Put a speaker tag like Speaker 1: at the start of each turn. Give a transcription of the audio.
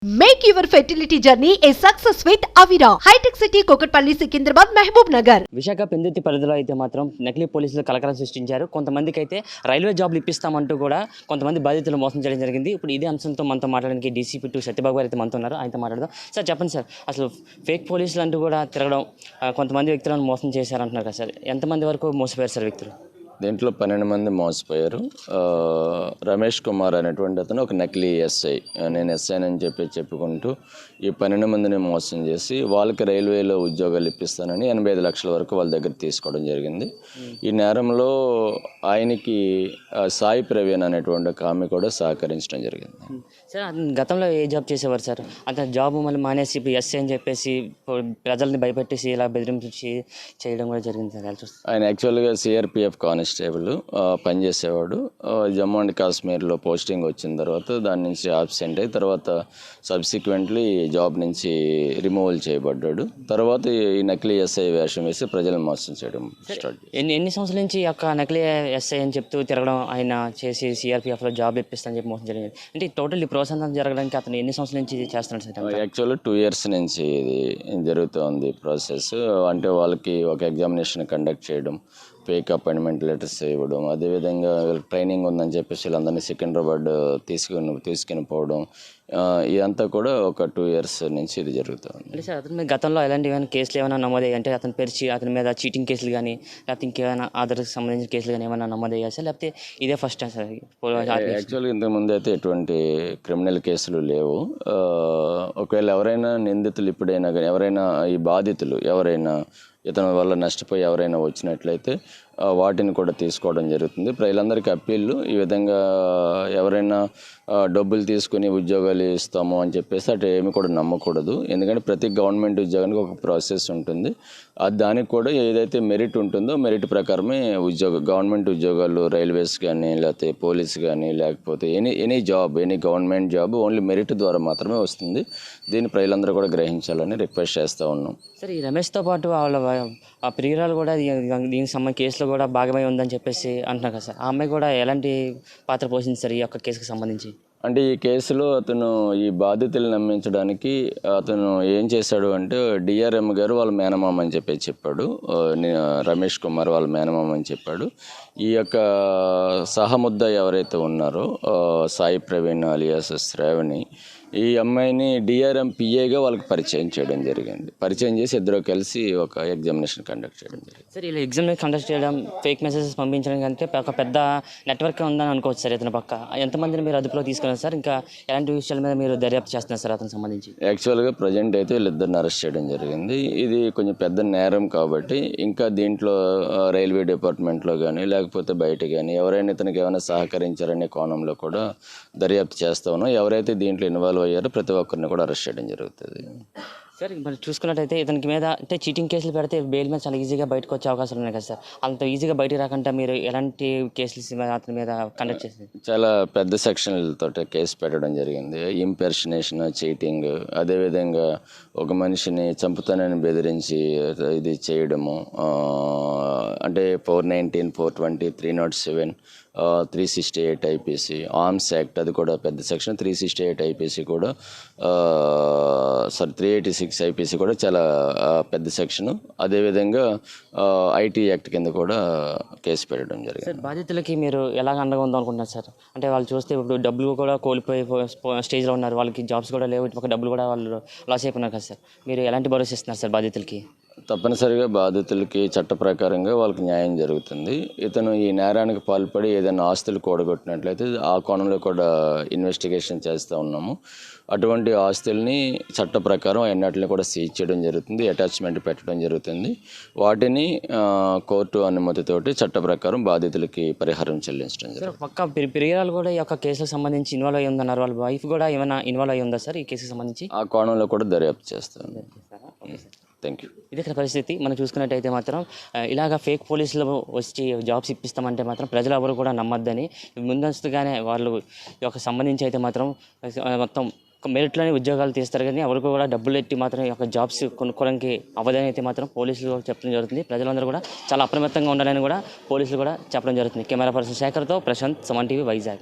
Speaker 1: Make your fertility journey a success with Avira. High-tech city, Kokatpalli, Secunderabad, Mehboob Nagar.
Speaker 2: Visakha Pendurthi పరిధిలో అయితే మాత్రం నకిలీ పోలీసులు కలకలం సృష్టించారు. కొంతమందికి అయితే రైల్వే జాబ్లు ఇప్పిస్తామంటూ కూడా కొంతమంది బాధితులు మోసం చేయడం జరిగింది. ఇప్పుడు ఇదే అంశంతో మనతో మాట్లాడడానికి డీసీపీ 2 సత్యబాబు గారు అయితే మనతో ఉన్నారు. ఆయనతో మాట్లాడదాం. సార్ చెప్పండి సార్, అసలు ఫేక్ పోలీసులు అంటూ కూడా తిరగడం, కొంతమంది వ్యక్తులను మోసం చేశారంటున్నారు కదా సార్, ఎంతమంది వరకు మోసపోయారు సార్ వ్యక్తులు?
Speaker 3: దీంట్లో 12 మంది మోసపోయారు. రమేష్ కుమార్ అనేటువంటి అతను ఒక నకిలీ ఎస్ఐ, నేను ఎస్ఐ అని చెప్పుకుంటూ ఈ 12 మందిని మోసం చేసి వాళ్ళకి రైల్వేలో ఉద్యోగాలు ఇప్పిస్తానని 85 లక్షల వరకు వాళ్ళ దగ్గర తీసుకోవడం జరిగింది. ఈ నేరంలో ఆయనకి సాయి ప్రవీణ్ అనేటువంటి ఒక ఆమె కూడా సహకరించడం జరిగింది.
Speaker 2: సార్ గతంలో ఏ జాబ్ చేసేవారు సార్? అతను జాబ్ మళ్ళీ మానేసి ఇప్పుడు ఎస్ఐ అని చెప్పేసి ప్రజల్ని భయపెట్టేసి ఇలా బెదిరించి చేయడం కూడా జరిగింది సార్.
Speaker 3: ఆయన యాక్చువల్గా సిఆర్పిఎఫ్ కానిస్టేబుల్ పనిచేసేవాడు. జమ్మూ అండ్ కాశ్మీర్లో పోస్టింగ్ వచ్చిన తర్వాత దాని నుంచి ఆబ్సెంట్ అయ్యి తర్వాత సబ్సిక్వెంట్లీ జాబ్ నుంచి రిమూవల్ చేయబడ్డాడు. తర్వాత ఈ నకిలీ ఎస్ఐ వేషం వేసి ప్రజలను మోసం చేయడం స్టార్ట్.
Speaker 2: ఎన్ని సంవత్సరాల నుంచి ఈ యొక్క నకిలీ ఎస్ఐ అని చెప్తూ తిరగడం, ఆయన చేసి సిఆర్పిఎఫ్లో జాబ్ ఇప్పిస్తానని చెప్పి మోసం జరిగింది. అంటే టోటల్ ఈ ప్రోత్సాహం జరగడానికి అతను ఎన్ని సంవత్సరాల నుంచి చేస్తున్నాడు సార్?
Speaker 3: యాక్చువల్గా 2 years నుంచి ఇది జరుగుతుంది ప్రాసెస్. అంటే వాళ్ళకి ఒక ఎగ్జామినేషన్ కండక్ట్ చేయడం, ఫేక్ అపాయింట్మెంట్ లెటర్స్ ఇవ్వడం, అదేవిధంగా ట్రైనింగ్ ఉందని చెప్పేసి వీళ్ళందరినీ సికింద్రాబాద్ తీసుకుని పోవడం, ఇదంతా కూడా ఒక 2 years నుంచి ఇది జరుగుతుంది.
Speaker 2: అంటే సార్ అతని మీద గతంలో ఎలాంటి ఏమైనా కేసులు ఏమైనా నమోదయ్యాయి అంటే అతని పేరు అతని మీద చీటింగ్ కేసులు కానీ లేకపోతే ఇంకేమైనా ఆధార్కి సంబంధించిన కేసులు కానీ ఏమైనా నమోదయ్యాయి సార్, లేకపోతే ఇదే ఫస్ట్ టైం సార్?
Speaker 3: యాక్చువల్గా ఇంతకుముందు అయితే ఎటువంటి క్రిమినల్ కేసులు లేవు. ఒకవేళ ఎవరైనా నిందితులు ఇప్పుడైనా కానీ ఎవరైనా ఈ బాధితులు ఎవరైనా ఇతని వల్ల నష్టపోయి ఎవరైనా వచ్చినట్లయితే వాటిని కూడా తీసుకోవడం జరుగుతుంది. ప్రజలందరికీ అప్పీళ్ళు, ఈ విధంగా ఎవరైనా డబ్బులు తీసుకుని ఉద్యోగాలు ఇస్తాము అని చెప్పేసి అటు ఏమి కూడా నమ్మకూడదు. ఎందుకంటే ప్రతి గవర్నమెంట్ ఉద్యోగానికి ఒక ప్రాసెస్ ఉంటుంది. దానికి కూడా ఏదైతే మెరిట్ ఉంటుందో మెరిట్ ప్రకారమే గవర్నమెంట్ ఉద్యోగాలు, రైల్వేస్ కానీ లేకపోతే పోలీస్ కానీ లేకపోతే any government job only merit ద్వారా మాత్రమే వస్తుంది. దీన్ని ప్రజలందరూ కూడా గ్రహించాలని రిక్వెస్ట్ చేస్తూ ఉన్నాం.
Speaker 2: సార్ ఈ రమేష్తో పాటు వాళ్ళ ఆ ప్రియురాలు కూడా దీనికి సంబంధించిన కేసులో కూడా భాగమై ఉందని చెప్పేసి అంటున్నారు కదా సార్, ఆ అమ్మాయి కూడా ఎలాంటి పాత్ర పోషింది సార్ ఈ యొక్క కేసుకు సంబంధించి?
Speaker 3: అంటే ఈ కేసులో అతను ఈ బాధితులు నమ్మించడానికి అతను ఏం చేశాడు అంటే డిఆర్ఎం గారు వాళ్ళ మేనమామ అని చెప్పాడు. రమేష్ కుమార్ వాళ్ళ మేనమామ అని చెప్పాడు. ఈ యొక్క సహముద్ద ఎవరైతే ఉన్నారో సాయి ప్రవీణ్ అలియాస్ శ్రావణి, ఈ అమ్మాయిని డిఆర్ఎం పిఏగా వాళ్ళకి పరిచయం చేయడం జరిగింది. పరిచయం చేసి ఇద్దరు కలిసి ఒక ఎగ్జామినేషన్ కండక్ట్ చేయడం జరిగింది.
Speaker 2: సార్ ఇలా ఎగ్జామినేషన్ కండక్ట్ చేయడం, ఫేక్ మెసేజెస్ పంపించడం కంటే ఒక పెద్ద నెట్వర్క్ ఉందని అనుకోవచ్చు సార్ ఇతని పక్క. ఎంతమందిని మీరు అదుపులో తీసుకున్నారు సార్? ఇంకా ఎలాంటి విషయాల మీద మీరు దర్యాప్తు చేస్తున్నారు సార్ అతనికి సంబంధించి?
Speaker 3: యాక్చువల్గా ప్రజెంట్ అయితే వీళ్ళిద్దరిని అరెస్ట్ చేయడం జరిగింది. ఇది కొంచెం పెద్ద నేరం కాబట్టి ఇంకా దీంట్లో రైల్వే డిపార్ట్మెంట్లో కానీ లేకపోతే బయట కానీ ఎవరైనా ఇతనికి ఏమైనా సహకరించారనే కోణంలో కూడా దర్యాప్తు చేస్తూ ఉన్నాం. ఎవరైతే దీంట్లో ఇన్వాల్వ్ అయ్యారో ప్రతి ఒక్కరిని కూడా అరెస్ట్ చేయడం జరుగుతుంది.
Speaker 2: సార్ మరి చూసుకున్నట్టయితే ఇతనికి మీద అంటే చీటింగ్ కేసులు పెడితే బెయిల్ మీద చాలా ఈజీగా బయటకు వచ్చే అవకాశాలు ఉన్నాయి కదా సార్, అంత ఈజీగా బయటకు రాకుండా మీరు ఎలాంటి కేసులు అతని మీద కండక్ట్ చేసింది?
Speaker 3: చాలా పెద్ద సెక్షన్లతో కేసు పెట్టడం జరిగింది. ఇంపర్సనేషన్, చీటింగ్, అదేవిధంగా ఒక మనిషిని చంపుతానని బెదిరించి ఇది చేయడము, అంటే 419, 420, 307, 368 ఐపీసీ, ఆర్మ్స్ యాక్ట్ అది కూడా పెద్ద సెక్షన్, 368 ఐపీసీ కూడా 386 ఐపీసీ కూడా చాలా పెద్ద సెక్షను. అదేవిధంగా ఐటీ యాక్ట్ కింద కూడా కేసు పెట్టడం జరిగింది.
Speaker 2: సార్ బాధితులకి మీరు ఎలాగ అండగా ఉందాం అనుకుంటున్నారు సార్? అంటే వాళ్ళు చూస్తే ఇప్పుడు డబ్బులు కూడా కోల్పోయి స్టేజ్లో ఉన్నారు, వాళ్ళకి జాబ్స్ కూడా లేవు, ఒక డబ్బులు కూడా వాళ్ళు లాస్ అయిపోయినారు కదా సార్, మీరు ఎలాంటి భరోసా ఇస్తున్నారు సార్ బాధితులకి?
Speaker 3: తప్పనిసరిగా బాధితులకి చట్ట ప్రకారంగా వాళ్ళకి న్యాయం జరుగుతుంది. ఇతను ఈ నేరానికి పాల్పడి ఏదైనా ఆస్తులు కూడగొట్టినట్లయితే ఆ కోణంలో కూడా ఇన్వెస్టిగేషన్ చేస్తూ ఉన్నాము. అటువంటి ఆస్తుల్ని చట్ట ప్రకారం అన్నిటిని కూడా సీజ్ చేయడం జరుగుతుంది, అటాచ్మెంట్ పెట్టడం జరుగుతుంది. వాటిని కోర్టు అనుమతితోటి చట్ట ప్రకారం బాధితులకి పరిహారం చెల్లించడం జరుగుతుంది.
Speaker 2: పక్క ప్రియురాలు కూడా ఈ యొక్క కేసుకు సంబంధించి ఇన్వాల్వ్ అయ్యి ఉందన్నారు, వాళ్ళ వైఫ్ కూడా ఏమైనా ఇన్వాల్వ్ అయ్యి ఉందా సార్ ఈ కేసుకు సంబంధించి?
Speaker 3: ఆ కోణంలో కూడా దర్యాప్తు చేస్తాం. Thank you.
Speaker 2: ఇదే ఇక్కడ పరిస్థితి. మనం చూసుకున్నట్టయితే మాత్రం ఇలాగ ఫేక్ పోలీసులు వచ్చి జాబ్స్ ఇప్పిస్తామంటే మాత్రం ప్రజలు ఎవరు కూడా నమ్మొద్దని ముందస్తుగానే వాళ్ళు యొక్క సంబంధించి అయితే మాత్రం మొత్తం మెరిట్లోనే ఉద్యోగాలు తీస్తారు, కానీ ఎవరికి కూడా డబ్బులు ఎట్టి మాత్రం ఈ యొక్క జాబ్స్ కొనుక్కోవడానికి అవ్వదని అయితే మాత్రం పోలీసులు చెప్పడం జరుగుతుంది. ప్రజలందరూ కూడా చాలా అప్రమత్తంగా ఉండాలని కూడా పోలీసులు కూడా చెప్పడం జరుగుతుంది. కెమెరా పర్సన్ శేఖర్తో ప్రశాంత్, సుమన్ టీవీ, వైజాగ్.